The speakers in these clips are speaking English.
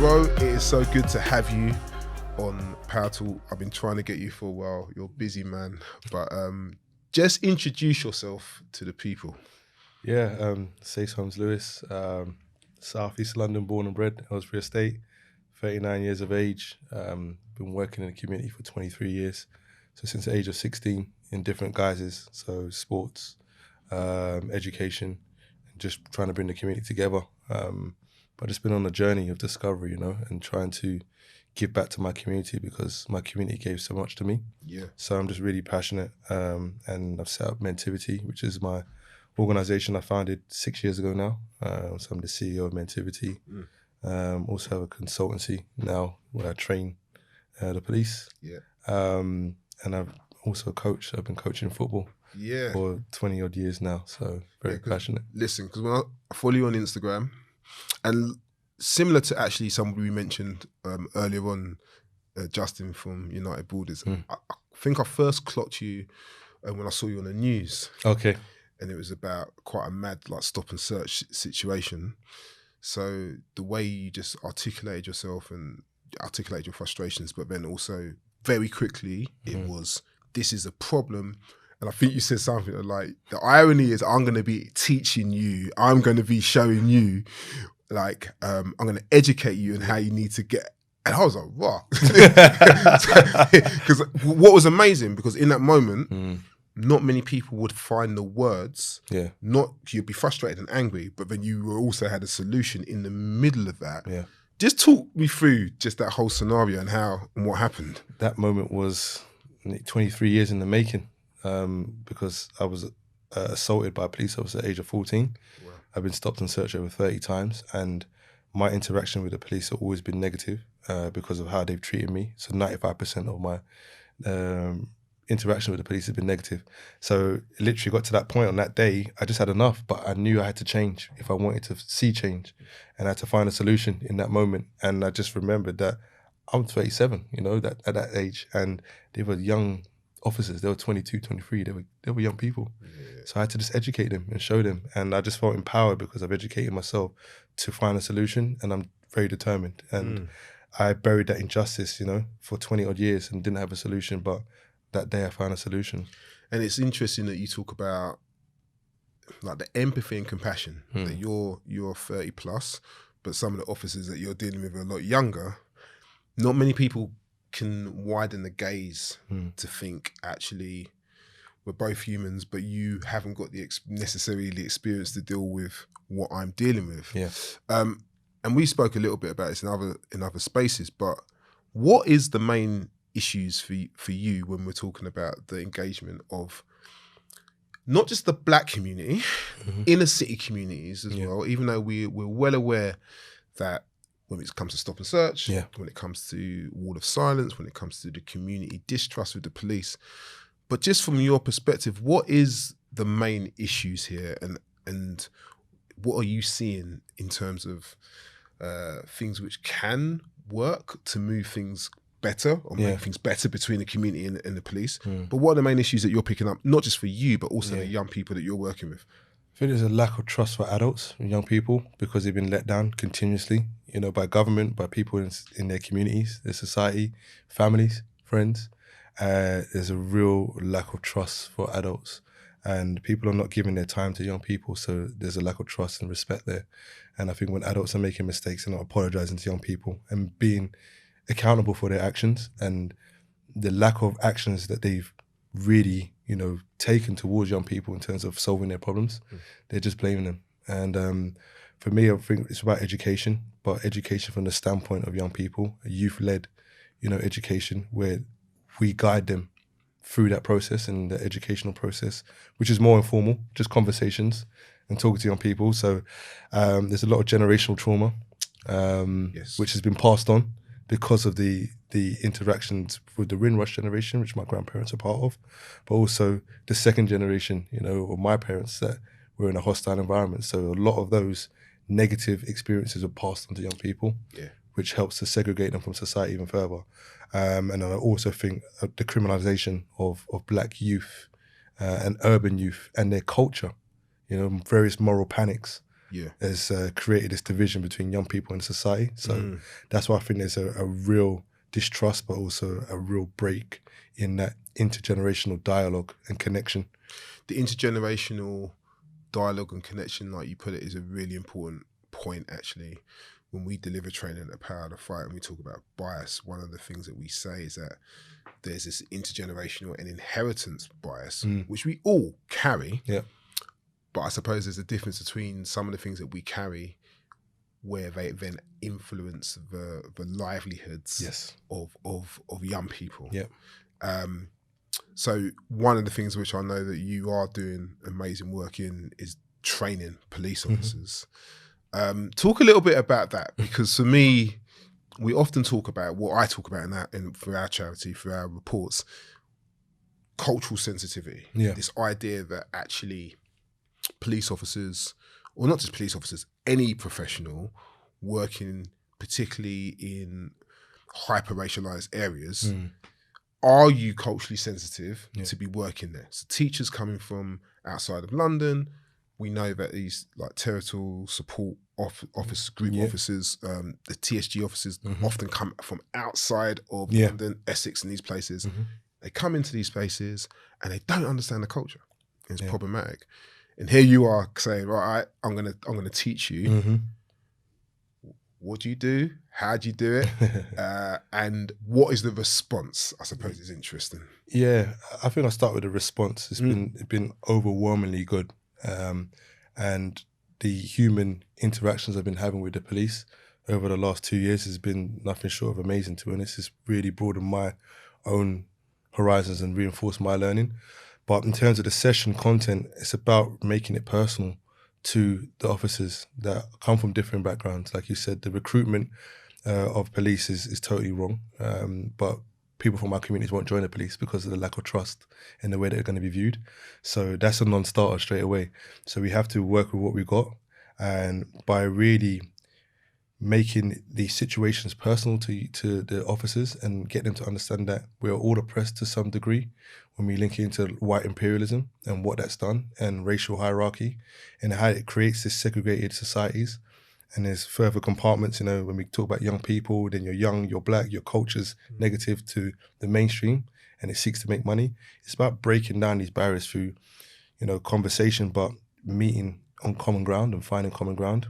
Bro, it is so good to have you on PowerTalk. I've been trying to get you for a while. You're a busy man, but just introduce yourself to the people. Yeah, Sayce Holmes-Lewis, South East London, born and bred, Ellsbury Estate, 39 years of age, been working in the community for 23 years. So since the age of 16 in different guises, so sports, education, and just trying to bring the community together. But it's been on a journey of discovery, and trying to give back to my community because my community gave so much to me. Yeah. So I'm just really passionate, and I've set up Mentivity, which is my organisation I founded 6 years ago now. So I'm the CEO of Mentivity. Also have a consultancy now where I train the police. Yeah. And I've also coached. I've been coaching football for 20 odd years now. So very passionate. Listen, because when I follow you on Instagram, and similar to actually somebody we mentioned earlier on, Justin from United Borders, I think I first clocked you when I saw you on the news. Okay. And it was about quite a mad stop and search situation. So the way you just articulated yourself and articulated your frustrations, but then also very quickly it was, this is a problem. And I think you said something like, the irony is I'm going to be teaching you, I'm going to be showing you, I'm going to educate you on how you need to get. And I was like, what? Because what was amazing, because in that moment, not many people would find the words. Yeah. Not, you'd be frustrated and angry, but then you also had a solution in the middle of that. Yeah. Just talk me through just that whole scenario and what happened. That moment was 23 years in the making, because I was assaulted by a police officer at the age of 14. Wow. I've been stopped and searched over 30 times, and my interaction with the police have always been negative because of how they've treated me. So 95% of my interaction with the police has been negative. So it literally got to that point on that day, I just had enough, but I knew I had to change if I wanted to see change, and I had to find a solution in that moment. And I just remembered that I'm 37, that at that age, and they were young officers. They were 22, 23. They were young people. Yeah. So I had to just educate them and show them. And I just felt empowered because I've educated myself to find a solution, and I'm very determined. And I buried that injustice, for 20 odd years and didn't have a solution. But that day I found a solution. And it's interesting that you talk about the empathy and compassion, that you're 30 plus, but some of the officers that you're dealing with are a lot younger. Not many people can widen the gaze to think, actually, we're both humans, but you haven't got the necessarily experience to deal with what I'm dealing with. Yeah. And we spoke a little bit about this in other spaces, but what is the main issues for you when we're talking about the engagement of not just the black community, inner city communities as well, even though we're well aware that when it comes to stop and search, when it comes to wall of silence, when it comes to the community distrust with the police. But just from your perspective, what is the main issues here, and what are you seeing in terms of things which can work to move things better or make things better between the community and the police? But what are the main issues that you're picking up, not just for you, but also the young people that you're working with? I think there's a lack of trust for adults and young people because they've been let down continuously, by government, by people in their communities, their society, families, friends. There's a real lack of trust for adults, and people are not giving their time to young people. So there's a lack of trust and respect there. And I think when adults are making mistakes and not apologizing to young people and being accountable for their actions, and the lack of actions that they've really, taken towards young people in terms of solving their problems, they're just blaming them. And for me, I think it's about education, but education from the standpoint of young people, a youth-led, education where we guide them through that process and the educational process, which is more informal, just conversations and talking to young people. So there's a lot of generational trauma, which has been passed on because of the interactions with the Windrush generation, which my grandparents are part of, but also the second generation, of my parents that were in a hostile environment. So a lot of those negative experiences are passed on to young people, which helps to segregate them from society even further. And I also think the criminalization of black youth and urban youth and their culture, various moral panics has created this division between young people and society. So that's why I think there's a real distrust, but also a real break in that intergenerational dialogue and connection. The intergenerational dialogue and connection, like you put it, is a really important point, actually. When we deliver training at the Power of the Fight and we talk about bias, one of the things that we say is that there's this intergenerational and inheritance bias, which we all carry. Yeah. But I suppose there's a difference between some of the things that we carry where they then influence the livelihoods of young people. Yeah. So one of the things which I know that you are doing amazing work in is training police officers. Talk a little bit about that, because for me, we often talk about what I talk about in that, and for our charity, for our reports, cultural sensitivity. This idea that actually police officers, or not just police officers, any professional working particularly in hyper-racialized areas, are you culturally sensitive to be working there? So teachers coming from outside of London, we know that these like territorial support office group officers, the TSG officers often come from outside of London, Essex, and these places. They come into these places and they don't understand the culture. It's problematic. And here you are saying, right, I'm gonna teach you. What do you do? How do you do it? And what is the response? I suppose is interesting. Yeah, I think I'll start with the response. It's been overwhelmingly good. And the human interactions I've been having with the police over the last 2 years has been nothing short of amazing, to be honest. It's really broadened my own horizons and reinforced my learning. But in terms of the session content, it's about making it personal to the officers that come from different backgrounds. Like you said, the recruitment of police is totally wrong. But people from our communities won't join the police because of the lack of trust in the way that they're going to be viewed. So that's a non-starter straight away. So we have to work with what we got, and by really making these situations personal to the officers and get them to understand that we're all oppressed to some degree when we link it into white imperialism and what that's done, and racial hierarchy, and how it creates this segregated societies. And there's further compartments, when we talk about young people, then you're young, you're black, your culture's negative to the mainstream, and it seeks to make money. It's about breaking down these barriers through, conversation, but meeting on common ground and finding common ground,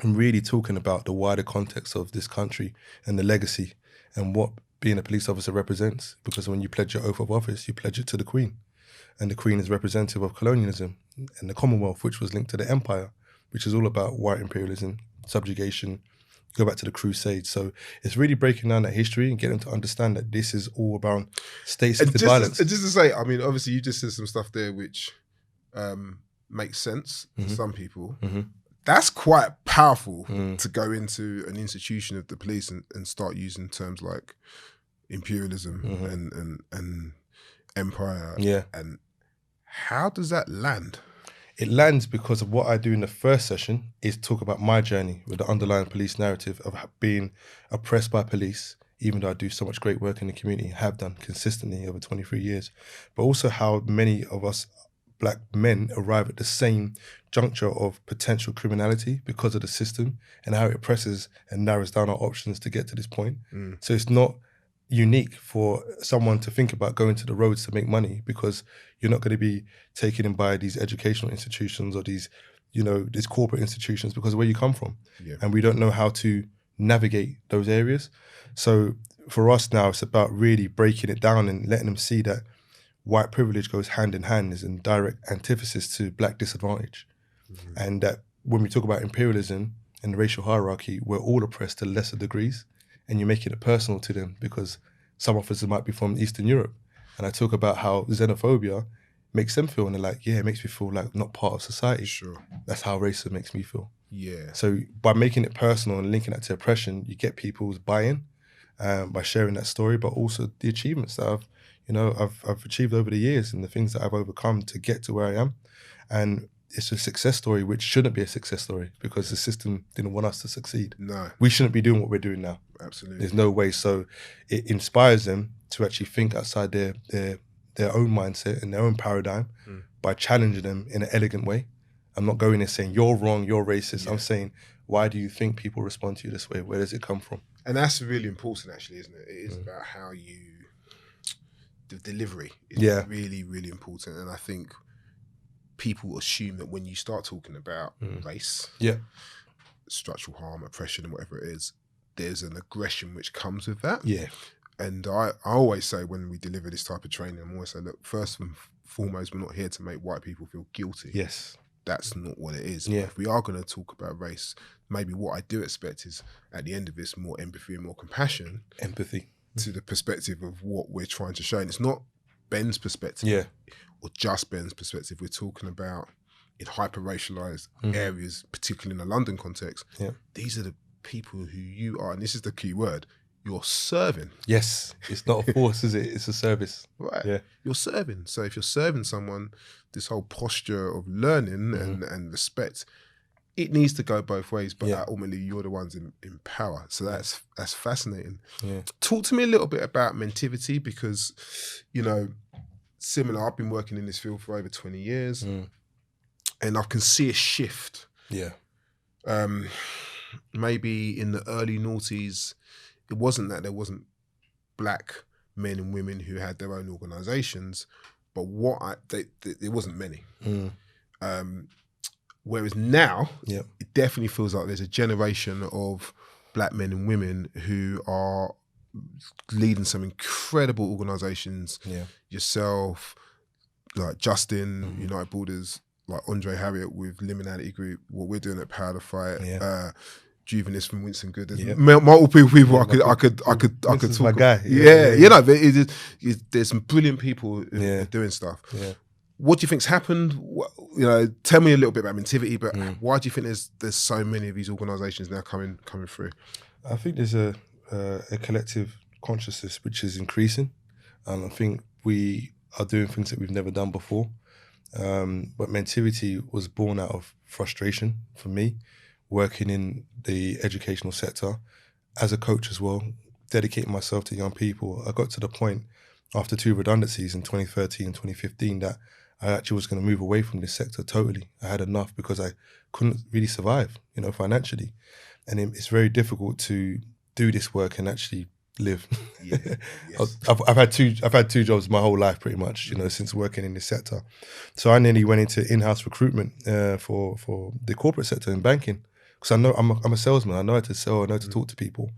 and really talking about the wider context of this country and the legacy and what being a police officer represents. Because when you pledge your oath of office, you pledge it to the Queen. And the Queen is representative of colonialism and the Commonwealth, which was linked to the Empire, which is all about white imperialism, subjugation, go back to the Crusades. So it's really breaking down that history and getting them to understand that this is all about state-assisted violence. Just to say, I mean, obviously you just said some stuff there which makes sense to some people. That's quite powerful to go into an institution of the police and start using terms like imperialism and empire. Yeah. And how does that land? It lands because of what I do in the first session is talk about my journey with the underlying police narrative of being oppressed by police, even though I do so much great work in the community, have done consistently over 23 years, but also how many of us black men arrive at the same juncture of potential criminality because of the system, and how it oppresses and narrows down our options to get to this point. So it's not unique for someone to think about going to the roads to make money, because you're not going to be taken in by these educational institutions or these corporate institutions because of where you come from. And we don't know how to navigate those areas. So for us now, it's about really breaking it down and letting them see that white privilege goes hand in hand, is in direct antithesis to black disadvantage. And that when we talk about imperialism and the racial hierarchy, we're all oppressed to lesser degrees, and you're making it personal to them because some officers might be from Eastern Europe. And I talk about how xenophobia makes them feel, and they're like, yeah, it makes me feel like not part of society. Sure. That's how racism makes me feel. Yeah. So by making it personal and linking that to oppression, you get people's buy-in by sharing that story, but also the achievements that I've achieved over the years and the things that I've overcome to get to where I am. And it's a success story which shouldn't be a success story because the system didn't want us to succeed. No. We shouldn't be doing what we're doing now. Absolutely. There's no way. So it inspires them to actually think outside their own mindset and their own paradigm by challenging them in an elegant way. I'm not going and saying you're wrong, you're racist. Yeah. I'm saying, why do you think people respond to you this way? Where does it come from? And that's really important, actually, isn't it? It is about how the delivery is really, really important. And I think people assume that when you start talking about race, structural harm, oppression, and whatever it is, there's an aggression which comes with that. Yeah. And I always say when we deliver this type of training, I'm always say, look, first and foremost, we're not here to make white people feel guilty. Yes. That's not what it is. Yeah. But if we are going to talk about race, maybe what I do expect is at the end of this, more empathy and more compassion. Empathy. To the perspective of what we're trying to show. And it's not Ben's perspective or just Ben's perspective. We're talking about in hyper-racialized areas, particularly in the London context. Yeah. These are the people who you are, and this is the key word, you're serving. Yes. It's not a force, is it? It's a service. Right. Yeah. You're serving. So if you're serving someone, this whole posture of learning and respect, it needs to go both ways, but ultimately you're the ones in power. So that's fascinating. Yeah. Talk to me a little bit about Mentivity, because, you know, similar, I've been working in this field for over 20 years and I can see a shift. Yeah. Maybe in the early noughties, it wasn't that there wasn't black men and women who had their own organizations, but there wasn't many. Whereas now, it definitely feels like there's a generation of black men and women who are leading some incredible organizations. Yeah. Yourself, like Justin, United Borders, like Andre Harriott with Liminality Group, what we're doing at Power to Fight, Juvenis from Winston Good. There's multiple people I could talk my guy. You know, there's some brilliant people doing stuff. Yeah. What do you think's happened? You know, tell me a little bit about Mentivity, but why do you think there's so many of these organisations now coming through? I think there's a collective consciousness which is increasing, and I think we are doing things that we've never done before. But Mentivity was born out of frustration for me, working in the educational sector as a coach as well, dedicating myself to young people. I got to the point after 2 redundancies in 2013 and 2015 that I actually was going to move away from this sector totally. I had enough because I couldn't really survive, you know, financially. And it's very difficult to do this work and actually live. Yeah, yes. I've had two jobs my whole life pretty much, you know, since working in this sector. So I nearly went into in-house recruitment for the corporate sector in banking. Because I know I'm a salesman. I know how to sell. I know how to talk to people.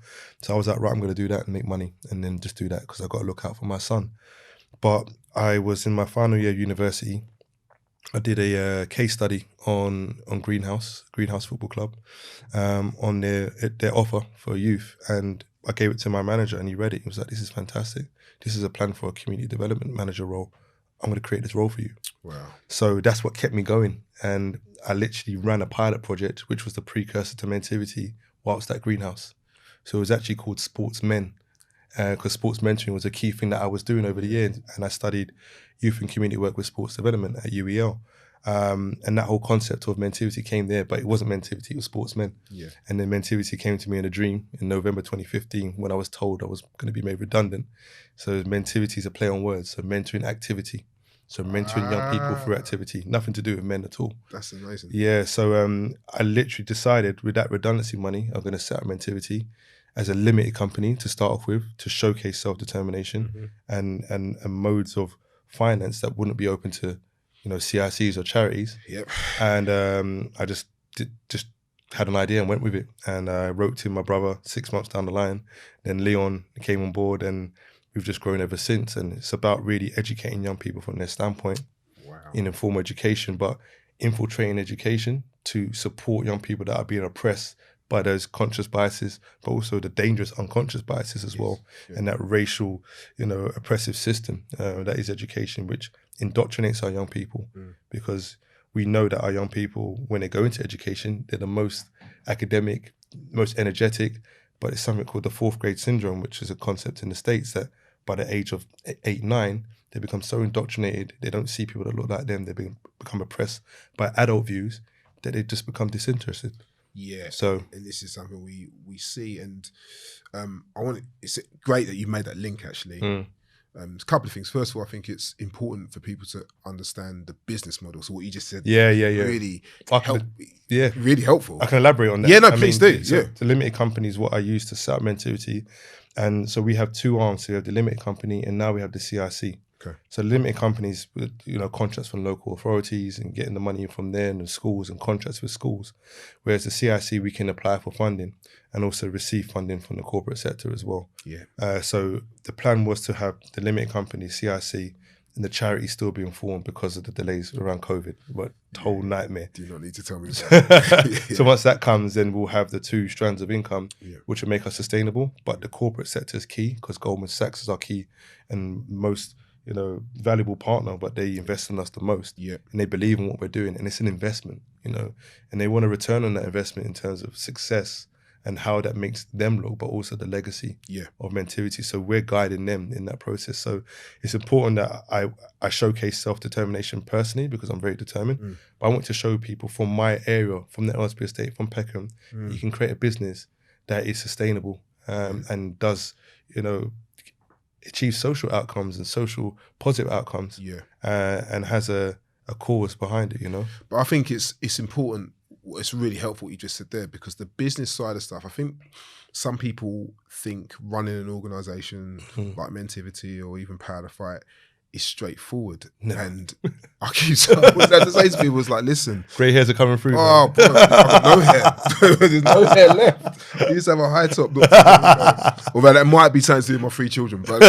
So I was like, right, I'm going to do that and make money, and then just do that because I've got to look out for my son. But I was in my final year of university. I did a case study on Greenhouse Football Club, on their offer for youth, and I gave it to my manager, and he read it. He was like, "This is fantastic. This is a plan for a community development manager role. I'm going to create this role for you." Wow! So that's what kept me going, and I literally ran a pilot project, which was the precursor to Mentivity, whilst at Greenhouse. So it was actually called Sportsmen, because sports mentoring was a key thing that I was doing over the years, and I studied youth and community work with sports development at UEL. And that whole concept of Mentivity came there, but it wasn't Mentivity, it was Sportsmen. Yeah. And then Mentivity came to me in a dream in November 2015 when I was told I was going to be made redundant. So Mentivity is a play on words, so mentoring activity. So mentoring young people through activity, nothing to do with men at all. That's amazing. Yeah, so I literally decided with that redundancy money, I'm going to set up Mentivity as a limited company to start off with, to showcase self-determination and modes of finance that wouldn't be open to, you know, CICs or charities. Yep. And I just had an idea and went with it. And I wrote to my brother 6 months down the line. Then Leon came on board, and we've just grown ever since. And it's about really educating young people from their standpoint in informal education, but infiltrating education to support young people that are being oppressed by those conscious biases, but also the dangerous unconscious biases as well. Yeah. And that racial, you know, oppressive system that is education, which indoctrinates our young people, because we know that our young people, when they go into education, they're the most academic, most energetic, but it's something called the 4th grade syndrome, which is a concept in the States that by the age of 8, 9, they become so indoctrinated, they don't see people that look like them, they become oppressed by adult views, that they just become disinterested. Yeah. So, and this is something we see, and it's great that you made that link actually. A couple of things. First of all, I think it's important for people to understand the business model. So what you just said, really really helpful. I can elaborate on that. Yeah, no, please do. So the limited company is what I use to set up Mentivity, and so we have two arms. So we have the limited company, and now we have the CIC. Okay. So limited companies, contracts from local authorities and getting the money from there and the schools and contracts with schools. Whereas the CIC, we can apply for funding and also receive funding from the corporate sector as well. Yeah. So the plan was to have the limited company, CIC, and the charity still being formed because of the delays around COVID. But whole nightmare. Do you not need to tell me that? So once that comes, then we'll have the two strands of income, which will make us sustainable. But the corporate sector is key because Goldman Sachs is our key and most valuable partner, but they invest in us the most. Yeah. And they believe in what we're doing. And it's an investment, and they want a return on that investment in terms of success and how that makes them look, but also the legacy of Mentivity. So we're guiding them in that process. So it's important that I showcase self-determination personally because I'm very determined. But I want to show people from my area, from the Aylesbury estate, from Peckham, you can create a business that is sustainable and does, achieve social outcomes and social positive outcomes, and has a cause behind it, But I think it's important. It's really helpful what you just said there, because the business side of stuff, I think some people think running an organisation like Mentivity or even Power to Fight is straightforward. No. And I keep to say to people, was like, listen, grey hairs are coming through. Oh, bro, I've got no hair. There's no hair left. I used to have a high top. Although that might be something to do with my 3 children, but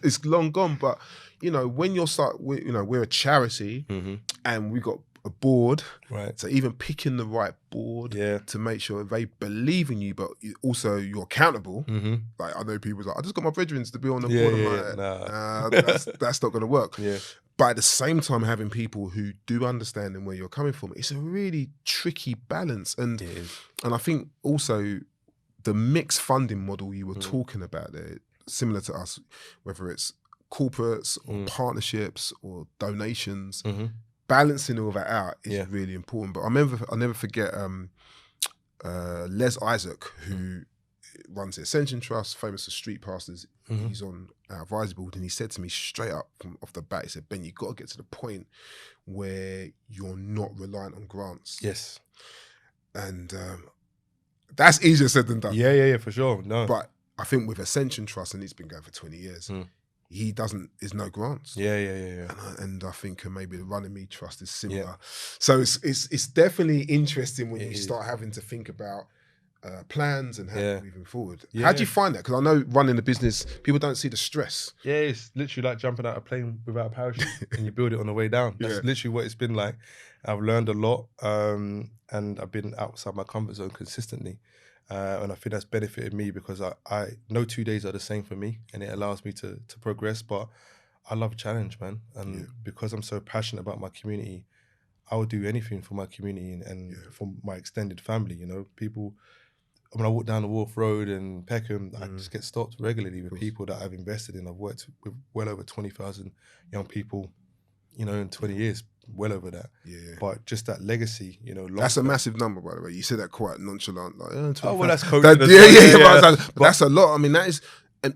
it's long gone. But when we're a charity, and we got a board, right? So even picking the right board to make sure they believe in you, but also you're accountable. Like I know people like, I just got my brethren to be on the board. That's not going to work. But at the same time, having people who do understand where you're coming from, it's a really tricky balance. And I think also the mixed funding model you were talking about there, similar to us, whether it's corporates or partnerships or donations, balancing all that out is really important. But I'll never forget Les Isaac, who runs the Ascension Trust, famous for street pastors. He's on our advisory board, and he said to me straight up off the bat, he said, Ben, you've got to get to the point where you're not reliant on grants. Yes. And that's easier said than done. Yeah, for sure. No. But I think with Ascension Trust, and it's been going for 20 years, there's no grants. Yeah. And I think maybe the Runnymede Trust is similar. So it's definitely interesting when you start having to think about plans and how moving forward. How do you find that? Because I know running a business, people don't see the stress. Yeah, it's literally like jumping out of a plane without a parachute and you build it on the way down. That's literally what it's been like. I've learned a lot, and I've been outside my comfort zone consistently. And I think that's benefited me because I no 2 days are the same for me, and it allows me to progress. But I love challenge, man. And because I'm so passionate about my community, I would do anything for my community and for my extended family. People, when I walk down the Wharf Road in Peckham, I just get stopped regularly with people that I've invested in. I've worked with well over 20,000 young people, in 20 years. Well over that, but just that legacy, that's a massive number, by the way. You said that quite nonchalant, like that's COVID. But that's a lot. I mean, that is, and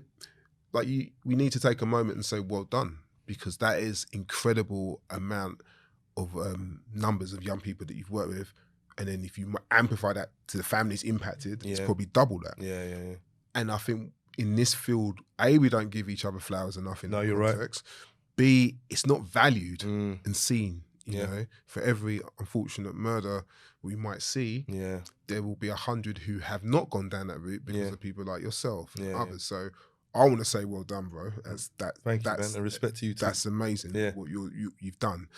like we need to take a moment and say well done, because that is incredible amount of numbers of young people that you've worked with, and then if you amplify that to the families impacted, it's probably double that. Yeah. And I think in this field, we don't give each other flowers enough in you're context. Right. B, it's not valued and seen. You know, for every unfortunate murder we might see, there will be 100 who have not gone down that route because of people like yourself and others. So I want to say well done, bro. Thank you, man. And respect to you too. That's amazing what you've done.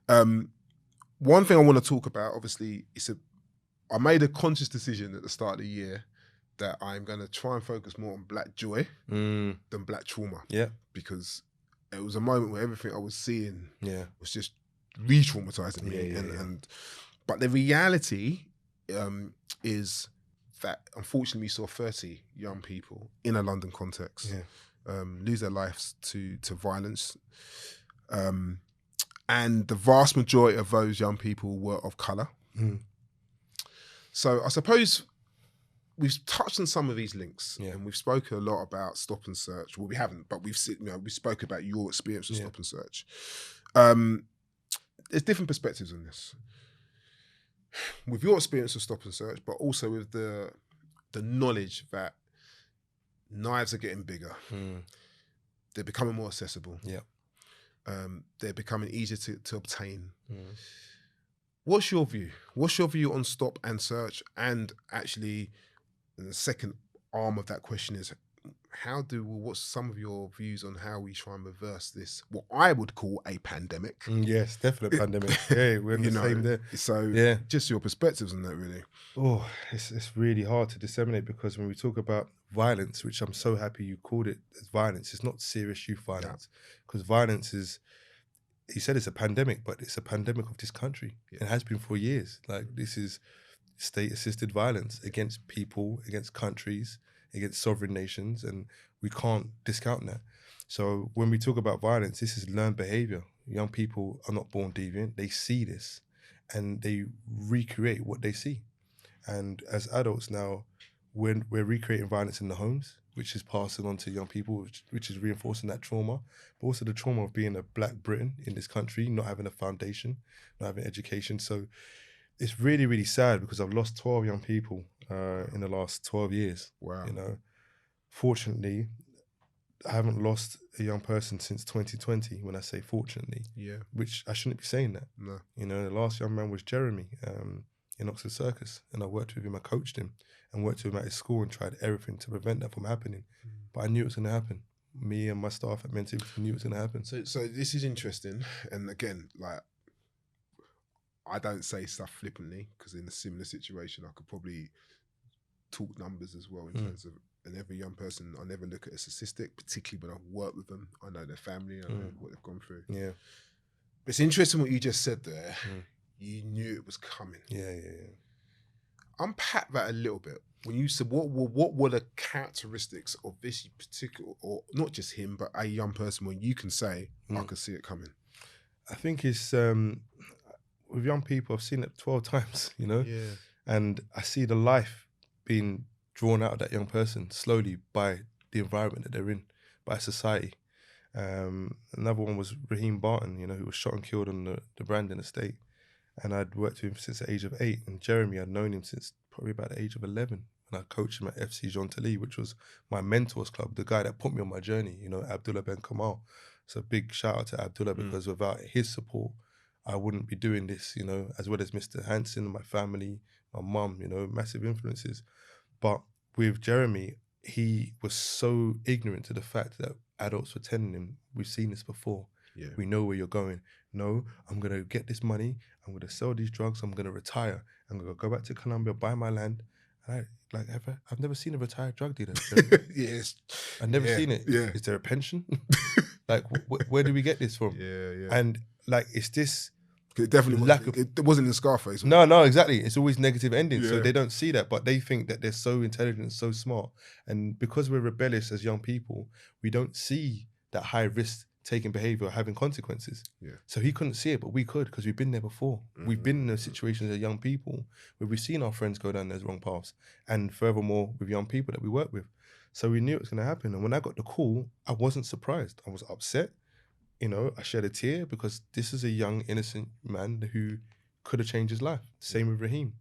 One thing I want to talk about, obviously, I made a conscious decision at the start of the year that I'm going to try and focus more on Black joy than Black trauma. Yeah, because it was a moment where everything I was seeing was just re-traumatizing me. But the reality is that unfortunately we saw 30 young people in a London context lose their lives to violence. And the vast majority of those young people were of colour. So I suppose we've touched on some of these links, Yeah. and we've spoken a lot about stop and search. Well, we haven't, but we spoke about your experience with stop and search. There's different perspectives on this. With your experience of stop and search, but also with the knowledge that knives are getting bigger, they're becoming more accessible. Yeah. They're becoming easier to obtain. What's your view? What's your view on stop and search? And actually, the second arm of that question is, what's some of your views on how we try and reverse this, what I would call a pandemic? Yes, definite pandemic. Yeah, we're in the same there. So just your perspectives on that, really. Oh, it's really hard to disseminate, because when we talk about violence, which I'm so happy you called it as violence, it's not serious youth violence, because violence is, he said it's a pandemic, but it's a pandemic of this country. It has been for years. Like, this is state-assisted violence against people, against countries, against sovereign nations, and we can't discount that. So when we talk about violence, this is learned behavior. Young people are not born deviant. They see this and they recreate what they see. And as adults now, we're recreating violence in the homes, which is passing on to young people, which is reinforcing that trauma, but also the trauma of being a Black Briton in this country, not having a foundation, not having education. So it's really, really sad, because I've lost 12 young people in the last 12 years. Wow. You know, fortunately, I haven't lost a young person since 2020. When I say fortunately, which I shouldn't be saying that. No. You know, the last young man was Jeremy in Oxford Circus, and I worked with him. I coached him and worked with him at his school and tried everything to prevent that from happening. But I knew it was going to happen. Me and my staff at Mentivity knew it was going to happen. So this is interesting, and again, like, I don't say stuff flippantly, because in a similar situation, I could probably talk numbers as well in terms of, and every young person, I never look at a statistic, particularly when I've worked with them. I know their family, I know what they've gone through. Yeah. But it's interesting what you just said there. You knew it was coming. Yeah. Unpack that a little bit. When you said, what were the characteristics of this particular, or not just him, but a young person, when you can say, I could see it coming? I think it's, with young people, I've seen it 12 times, you know? Yeah. And I see the life being drawn out of that young person slowly by the environment that they're in, by society. Another one was Raheem Barton, you know, who was shot and killed on the Brandon estate. And I'd worked with him since the age of 8. And Jeremy, I'd known him since probably about the age of 11. And I coached him at FC Jean Talli, which was my mentors club, the guy that put me on my journey, you know, Abdullah Ben Kamal. So big shout out to Abdullah, because without his support, I wouldn't be doing this, you know, as well as Mr. Hanson, my family, my mum, you know, massive influences. But with Jeremy, he was so ignorant to the fact that adults were telling him, we've seen this before. Yeah. We know where you're going. No, I'm going to get this money. I'm going to sell these drugs. I'm going to retire. I'm going to go back to Colombia, buy my land. And I've never seen a retired drug dealer. Yes. I've never seen it. Yeah. Is there a pension? Like, where do we get this from? Yeah. And like, it's this... It definitely it wasn't in Scarface. No, exactly. It's always negative endings. Yeah. So they don't see that, but they think that they're so intelligent, so smart. And because we're rebellious as young people, we don't see that high risk taking behavior having consequences. Yeah. So he couldn't see it, but we could, because we've been there before. We've been in those situations as young people where we've seen our friends go down those wrong paths. And furthermore, with young people that we work with. So we knew it was going to happen. And when I got the call, I wasn't surprised. I was upset. You know, I shed a tear, because this is a young, innocent man who could have changed his life. Same with Raheem.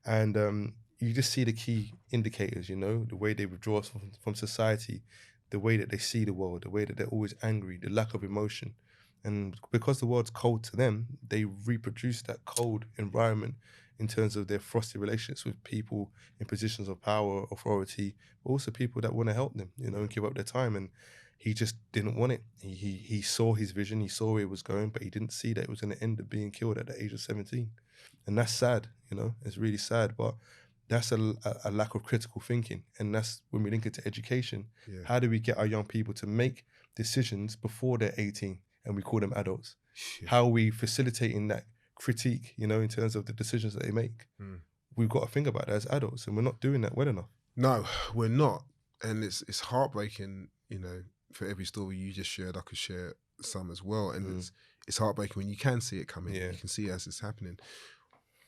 And you just see the key indicators, you know, the way they withdraw from society, the way that they see the world, the way that they're always angry, the lack of emotion. And because the world's cold to them, they reproduce that cold environment in terms of their frosty relationships with people in positions of power, authority, but also people that want to help them, you know, and give up their time. And he just didn't want it. He saw his vision, he saw where it was going, but he didn't see that it was going to end up being killed at the age of 17. And that's sad, you know, it's really sad, but that's a lack of critical thinking. And that's when we link it to education. Yeah. How do we get our young people to make decisions before they're 18 and we call them adults? Yeah. How are we facilitating that critique, you know, in terms of the decisions that they make? We've got to think about that as adults, and we're not doing that well enough. No, we're not. And it's heartbreaking, you know. For every story you just shared, I could share some as well. And it's heartbreaking when you can see it coming. Yeah. You can see it as it's happening.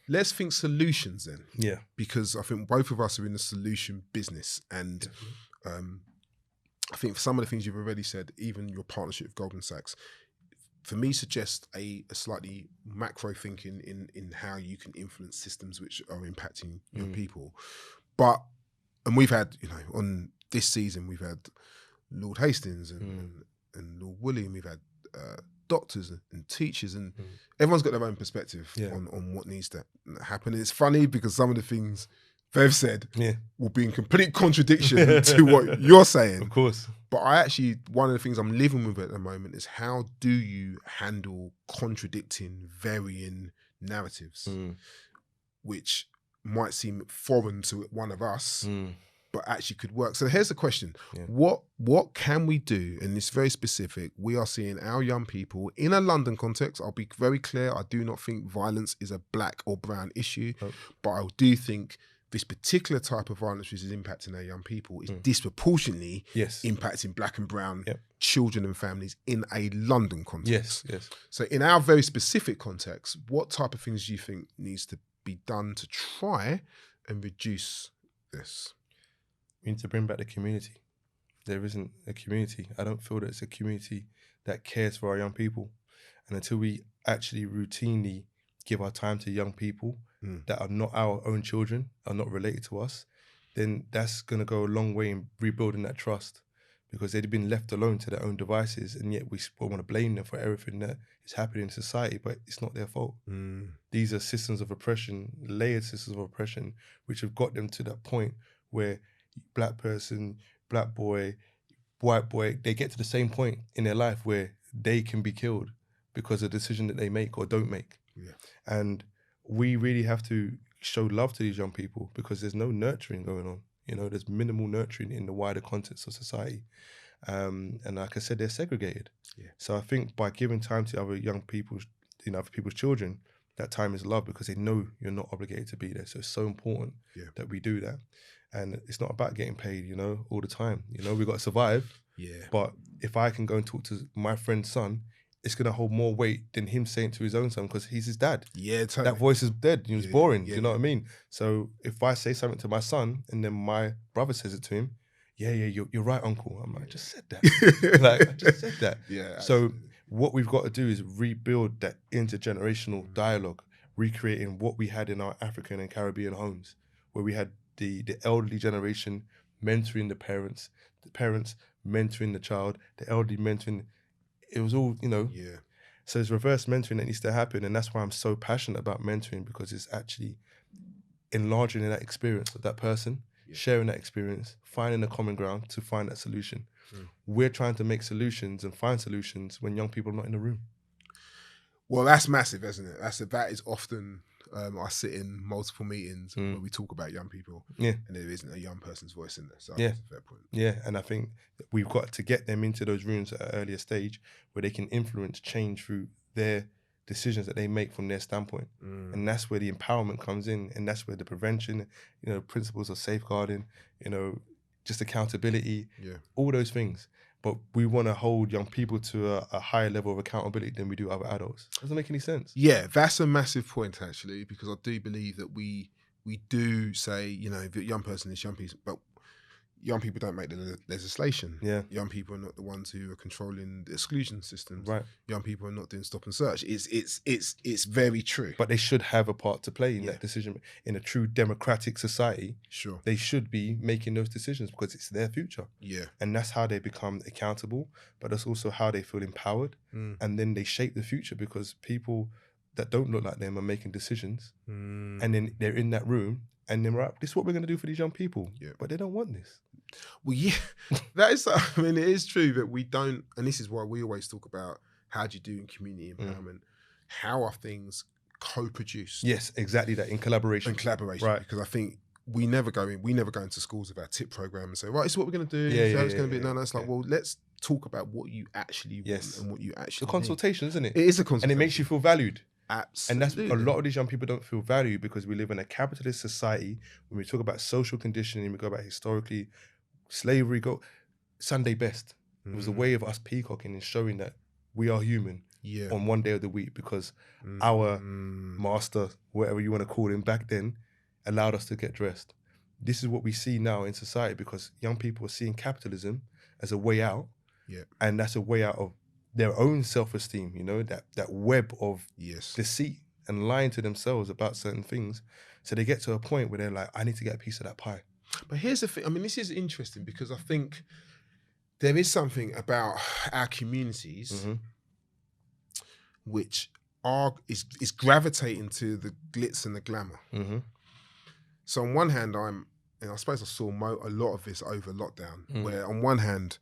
let's think solutions then. Yeah. Because I think both of us are in the solution business. And I think for some of the things you've already said, even your partnership with Goldman Sachs, for me suggests a slightly macro thinking in how you can influence systems which are impacting your people. And we've had, on this season, we've had Lord Hastings and Lord William, we've had doctors and teachers, and everyone's got their own perspective on what needs to happen. And it's funny because some of the things they've said will be in complete contradiction to what you're saying. Of course. But one of the things I'm living with at the moment is how do you handle contradicting, varying narratives, which might seem foreign to one of us, but actually could work. So here's the question. What can we do? And it's very specific. We are seeing our young people in a London context. I'll be very clear. I do not think violence is a black or brown issue, but I do think this particular type of violence which is impacting our young people is disproportionately impacting black and brown children and families in a London context. Yes. So in our very specific context, what type of things do you think needs to be done to try and reduce this? We need to bring back the community. There isn't a community. I don't feel that it's a community that cares for our young people. And until we actually routinely give our time to young people that are not our own children, are not related to us, then that's going to go a long way in rebuilding that trust, because they've been left alone to their own devices, and yet we want to blame them for everything that is happening in society, but it's not their fault. These are systems of oppression, layered systems of oppression, which have got them to that point where black person, black boy, white boy, they get to the same point in their life where they can be killed because of the decision that they make or don't make. And we really have to show love to these young people, because there's no nurturing going on. There's minimal nurturing in the wider context of society. And like I said, they're segregated. So I think by giving time to other young people, other people's children, that time is love, because they know you're not obligated to be there. So it's so important that we do that. And it's not about getting paid, all the time. We've got to survive. But if I can go and talk to my friend's son, it's going to hold more weight than him saying to his own son, because he's his dad. Totally. That voice is dead. He was boring. Do you know what I mean? So if I say something to my son and then my brother says it to him, you're right, uncle. I'm like, I just said that. I just said that. So what we've got to do is rebuild that intergenerational dialogue, recreating what we had in our African and Caribbean homes, where we had the elderly generation mentoring the parents mentoring the child, the elderly mentoring. It was all, So it's reverse mentoring that needs to happen. And that's why I'm so passionate about mentoring, because it's actually enlarging that experience of that person, sharing that experience, finding a common ground to find that solution. We're trying to make solutions and find solutions when young people are not in the room. Well, that's massive, isn't it? That is often, I sit in multiple meetings where we talk about young people, and there isn't a young person's voice in there. So that's a fair point. And I think that we've got to get them into those rooms at an earlier stage where they can influence change through their decisions that they make from their standpoint. And that's where the empowerment comes in, and that's where the prevention, principles of safeguarding, just accountability, all those things. But we want to hold young people to a higher level of accountability than we do other adults. Doesn't make any sense. Yeah, that's a massive point, actually, because I do believe that we do say, the young person is young people, but young people don't make the legislation. Young people are not the ones who are controlling the exclusion systems. Right. Young people are not doing stop and search. It's very true. But they should have a part to play in that decision. In a true democratic society, they should be making those decisions, because it's their future. And that's how they become accountable, but that's also how they feel empowered. And then they shape the future, because people that don't look like them are making decisions. And then they're in that room and then, right, this is what we're going to do for these young people. But they don't want this. Well, that is, it is true that we don't, and this is why we always talk about how do you do in community empowerment, how are things co-produced? Yes, exactly that, in collaboration. Right. Because I think we never go into schools with our tip program and say, right, this is what we're going to do. It's going to be, no, it's like, well, let's talk about what you actually want and what you actually need. The consultation, isn't it? It is a consultation. And it makes you feel valued. Absolutely. And that's a lot of these young people don't feel valued, because we live in a capitalist society. When we talk about social conditioning, we go about historically, slavery, Sunday best. It was a way of us peacocking and showing that we are human. Yeah. on one day of the week because our master, whatever you want to call him back then, allowed us to get dressed. This is what we see now in society because young people are seeing capitalism as a way out. Yeah. And that's a way out of their own self-esteem, you know, that web of Yes. deceit and lying to themselves about certain things. So they get to a point where they're like, I need to get a piece of that pie. But here's the thing. I mean, this is interesting because I think there is something about our communities which is gravitating to the glitz and the glamour. So on one hand, and I suppose I saw a lot of this over lockdown, where on one hand,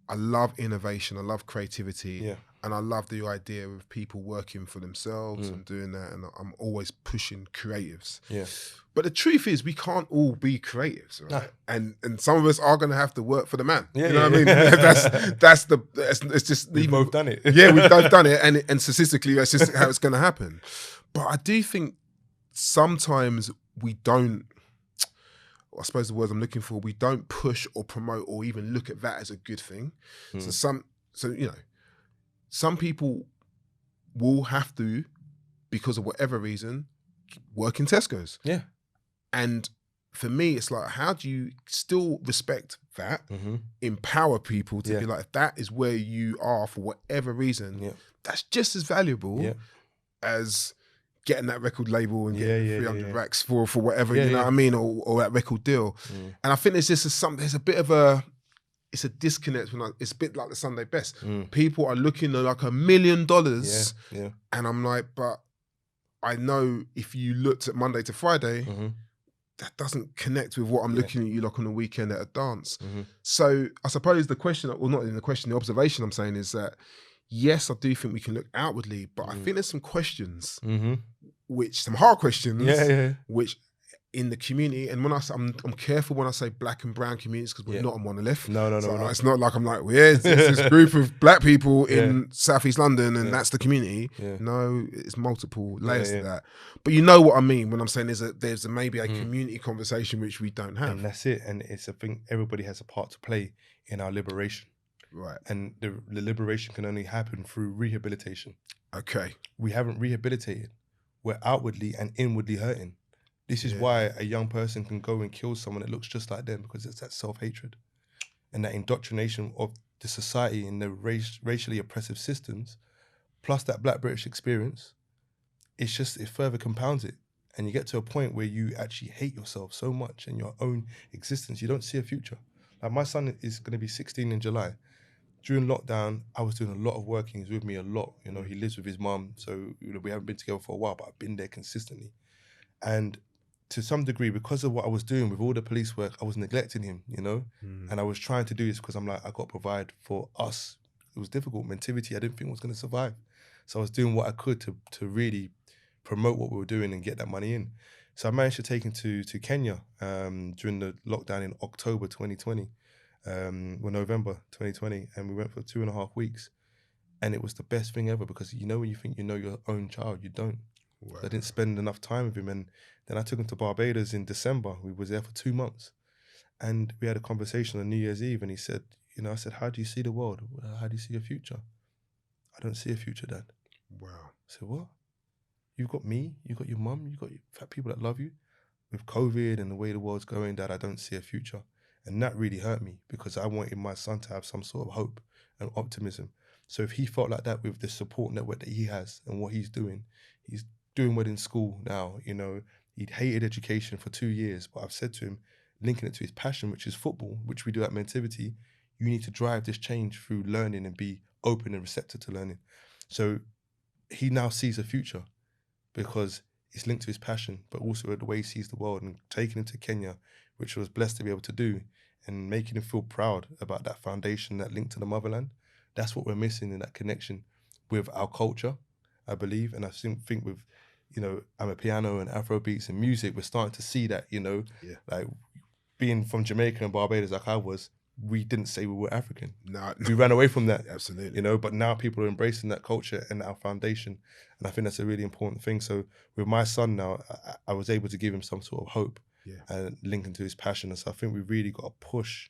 I love innovation, I love creativity, and I love the idea of people working for themselves and doing that, and I'm always pushing creatives. Yeah. But the truth is, we can't all be creatives, right? No. And some of us are going to have to work for the man. Yeah, you know what I mean? It's just we've both done it. Yeah, we've both done it, and statistically, that's just how it's going to happen. But I do think sometimes we don't. I suppose the words I'm looking for, we don't push or promote or even look at that as a good thing. So you know, some people will have to, because of whatever reason, work in Tesco's. Yeah. And for me, it's like, how do you still respect that, empower people to be like, if that is where you are for whatever reason, that's just as valuable as getting that record label and getting 300 racks for whatever, you know what I mean, or that record deal. And I think there's a bit of it's a disconnect it's a bit like the Sunday best. People are looking at like $1 million, and I'm like, but I know if you looked at Monday to Friday, that doesn't connect with what I'm looking at you like on a weekend at a dance. So I suppose the question, or not in the question, the observation I'm saying is that, yes, I do think we can look outwardly, but I think there's some questions, some hard questions, which in the community, and when I'm careful when I say black and brown communities because we're not a monolith. No, so it's not like I'm like, it's this group of black people in Southeast London and that's the community. No, it's multiple layers to that. But you know what I mean when I'm saying there's maybe a community conversation which we don't have. And that's it. And it's a thing, everybody has a part to play in our liberation. Right. And the liberation can only happen through rehabilitation. Okay. We haven't rehabilitated. We're outwardly and inwardly hurting. This is why a young person can go and kill someone that looks just like them, because it's that self-hatred and that indoctrination of the society in the racially oppressive systems, plus that Black British experience. It further compounds it. And you get to a point where you actually hate yourself so much and your own existence. You don't see a future. Like my son is going to be 16 in July. During lockdown, I was doing a lot of work. He was with me a lot. You know, he lives with his mum, so we haven't been together for a while, but I've been there consistently. And to some degree, because of what I was doing with all the police work, I was neglecting him, you know? And I was trying to do this because I'm like, I got to provide for us. It was difficult. Mentivity, I didn't think was going to survive. So I was doing what I could to really promote what we were doing and get that money in. So I managed to take him to Kenya during the lockdown in October 2020, November 2020, and we went for 2.5 weeks. And it was the best thing ever because you know when you think you know your own child, you don't. Wow. I didn't spend enough time with him, and then I took him to Barbados in December. We was there for 2 months, and we had a conversation on New Year's Eve, and he said, you know, I said, how do you see the world? How do you see your future? I don't see a future, Dad. Wow. I said, what? You've got me, you've got your mum, you've got fat people that love you. With COVID and the way the world's going, Dad, I don't see a future. And that really hurt me because I wanted my son to have some sort of hope and optimism. So if he felt like that with the support network that he has and what he's doing well in school now, you know, he'd hated education for 2 years, but I've said to him, linking it to his passion, which is football, which we do at Mentivity, you need to drive this change through learning and be open and receptive to learning. So he now sees a future because it's linked to his passion, but also the way he sees the world, and taking him to Kenya, which I was blessed to be able to do, and making him feel proud about that foundation, that link to the motherland. That's what we're missing in that connection with our culture, I believe. And I think with, you know, Amapiano and Afro beats and music, we're starting to see that, you know, like being from Jamaica and Barbados like I was, we didn't say we were African. No. We ran away from that. Absolutely. You know, but now people are embracing that culture and our foundation. And I think that's a really important thing. So with my son now, I was able to give him some sort of hope and linking to his passion. And so I think we've really got to push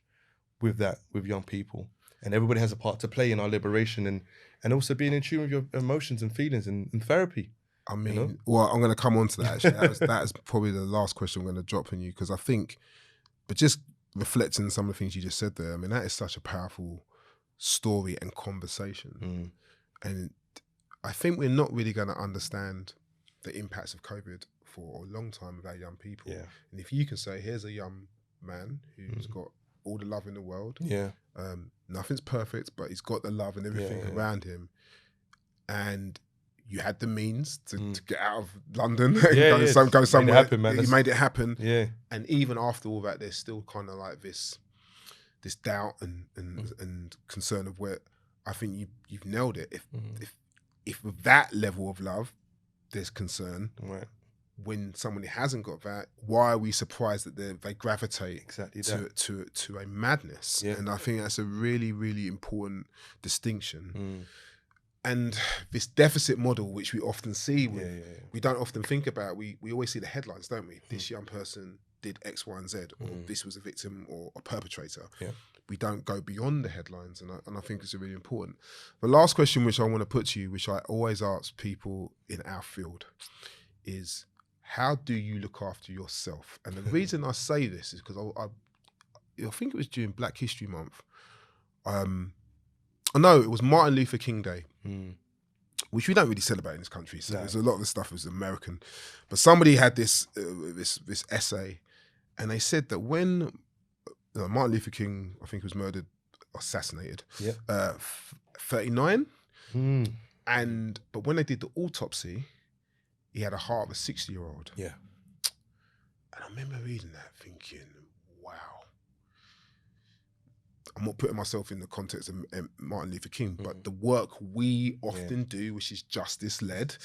with that with young people. And everybody has a part to play in our liberation. and also being in tune with your emotions and feelings and therapy. I mean, know? well, I'm going to come on to that. Actually, that is probably the last question I'm going to drop on you, because I think, but just reflecting on some of the things you just said there, I mean, that is such a powerful story and conversation. And I think we're not really going to understand the impacts of COVID for a long time with our young people. Yeah. And if you can say, here's a young man who's got all the love in the world. Yeah. Nothing's perfect, but he's got the love and everything around him. And you had the means to get out of London and go somewhere. Made it happen, man. You made it happen. Yeah. And even after all that, there's still kind of like this doubt and concern of where, I think you've nailed it. If with that level of love, there's concern. Right. When somebody hasn't got that, why are we surprised that they gravitate to a madness? Yeah. And I think that's a really, really important distinction. And this deficit model, which we often see, we don't often think about. We always see the headlines, don't we? This young person did X, Y, and Z, or this was a victim or a perpetrator. Yeah. We don't go beyond the headlines, and I think it's really important. The last question which I want to put to you, which I always ask people in our field, is how do you look after yourself? And the reason I say this is because I think it was during Black History Month. No, it was Martin Luther King Day, which we don't really celebrate in this country. So there's a lot of the stuff is American. But somebody had this essay, and they said that when Martin Luther King, I think, was murdered, assassinated, 39, but when they did the autopsy, he had a heart of a 60-year-old. Yeah. And I remember reading that thinking, wow. I'm not putting myself in the context of Martin Luther King, but the work we often do, which is justice-led,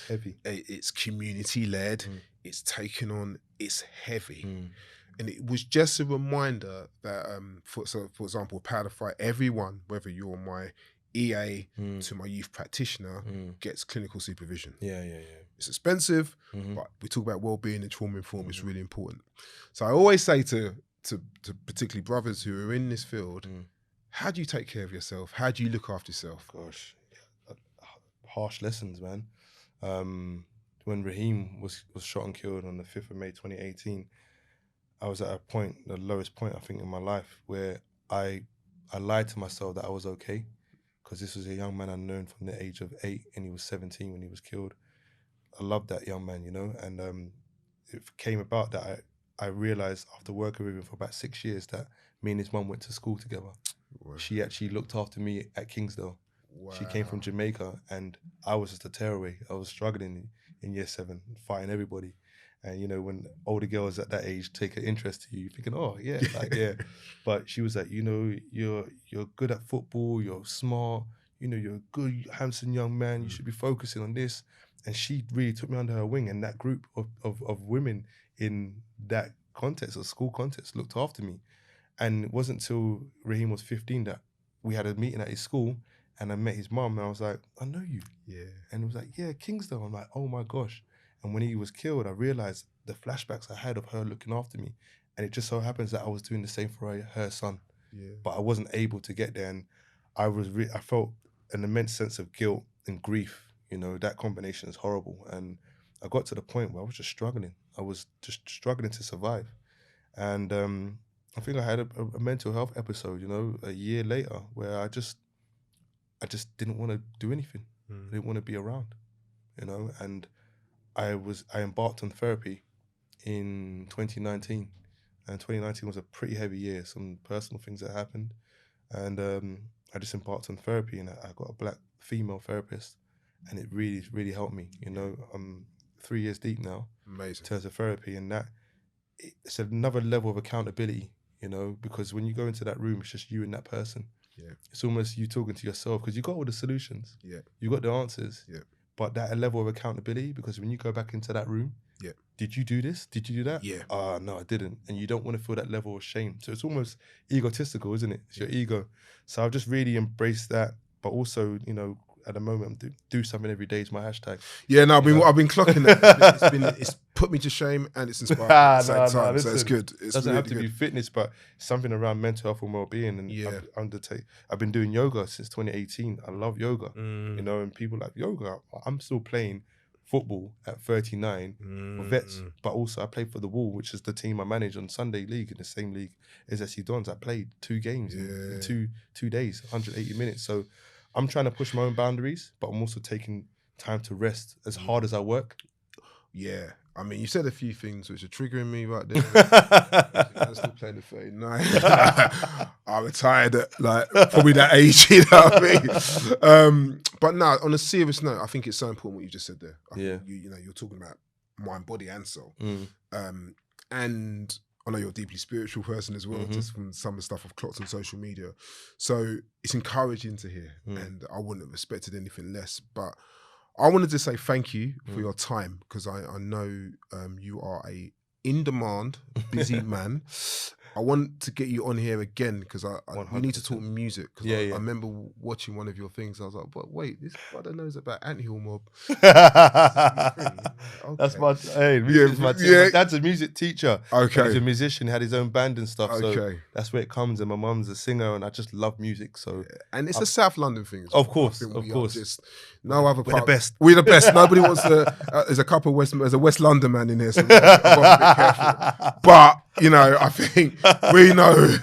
it's community-led, it's taken on, it's heavy. And it was just a reminder that, for example, Power to Fight, everyone, whether you're my EA to my youth practitioner, gets clinical supervision. Yeah. It's expensive, but we talk about well-being and trauma-informed. It's really important. So I always say to particularly brothers who are in this field, how do you take care of yourself? How do you look after yourself? Gosh, harsh lessons, man. When Raheem was shot and killed on the 5th of May 2018, I was at a point, the lowest point I think in my life, where I lied to myself that I was okay, because this was a young man I'd known from the age of 8, and he was 17 when he was killed. I loved that young man, and it came about that I realised after working with him for about 6 years that me and his mum went to school together. Wow. She actually looked after me at Kingsdale. Wow. She came from Jamaica, and I was just a tearaway. I was struggling in year 7, fighting everybody. And when older girls at that age take an interest to you, you're thinking, oh yeah, But she was like, you're good at football, you're smart, you're a good, handsome young man, you should be focusing on this. And she really took me under her wing, and that group of women in that context, or school context, looked after me. And it wasn't until Raheem was 15 that we had a meeting at his school, and I met his mum, and I was like, I know you. Yeah. And it was like, yeah, Kingsdale. I'm like, oh my gosh. And when he was killed, I realized the flashbacks I had of her looking after me. And it just so happens that I was doing the same for her son. Yeah. But I wasn't able to get there. And I felt an immense sense of guilt and grief. That combination is horrible. And I got to the point where I was just struggling. I was just struggling to survive. And I think I had a mental health episode, a year later, where I just didn't want to do anything. I didn't want to be around, and I embarked on therapy in 2019, and 2019 was a pretty heavy year. Some personal things that happened, and I just embarked on therapy, and I got a Black female therapist, and it really, really helped me. I'm 3 years deep now. Amazing. In terms of therapy, and it's another level of accountability, because when you go into that room, it's just you and that person. Yeah. It's almost you talking to yourself, because you got all the solutions. Yeah. You got the answers. Yeah. But that level of accountability, because when you go back into that room, did you do this? Did you do that? Yeah. No, I didn't. And you don't want to feel that level of shame. So it's almost egotistical, isn't it? It's your ego. So I've just really embraced that. But also, at the moment, do something every day is my hashtag. Yeah, no, I've been clocking that. put me to shame and it's inspiring at the same time. So it's good. It doesn't have to be fitness, but something around mental health and well-being. And Yeah. I've been doing yoga since 2018. I love yoga, you know, and people like yoga. I'm still playing football at 39 for vets, but also I played for the Wall, which is the team I manage on Sunday League, in the same league as SC Dons. I played 2 games in 2 days, 180 minutes. So I'm trying to push my own boundaries, but I'm also taking time to rest as hard as I work. Yeah. I mean, you said a few things which are triggering me right there. I'm still playing the 39. I retired at like probably that age, you know what I mean? But no, on a serious note, I think it's so important what you just said there. I think you know, you're talking about mind, body, and soul. And I know you're a deeply spiritual person as well, just from some of the stuff I've clocked on social media. So it's encouraging to hear, and I wouldn't have expected anything less. But I wanted to say thank you for your time, because I know you are a in-demand, busy man. I want to get you on here again because we need to talk music. Because I remember watching one of your things. I was like, "But wait, this brother knows about Anthill Mob." That's my music is my team. My dad's a music teacher. Okay, he's a musician. He had his own band and stuff. So that's where it comes. And my mum's a singer, and I just love music. So and it's a South London thing. Of course, of course. Just no other part. We're the best. We're the best. Nobody wants to. There's a couple of there's a West London man in here, so I've got to be a bit careful. But you know, I think we know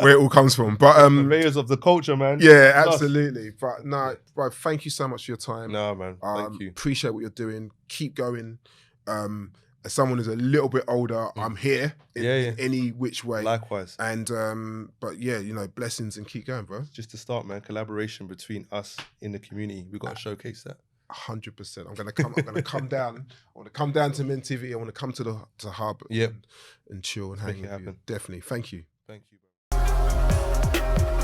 where it all comes from. But the layers of the culture, man. Yeah, absolutely. But no, bro, thank you so much for your time. No, man. Thank you. Appreciate what you're doing. Keep going. As someone who's a little bit older, I'm here in any which way. Likewise. And but yeah, you know, blessings and keep going, bro. Just to start, man, collaboration between us in the community. We've got to showcase that. 100%. I'm gonna come down. I want to come down to Mentivity. I want to come to the hub. And chill and hang with you. Definitely. Thank you. Thank you, bro.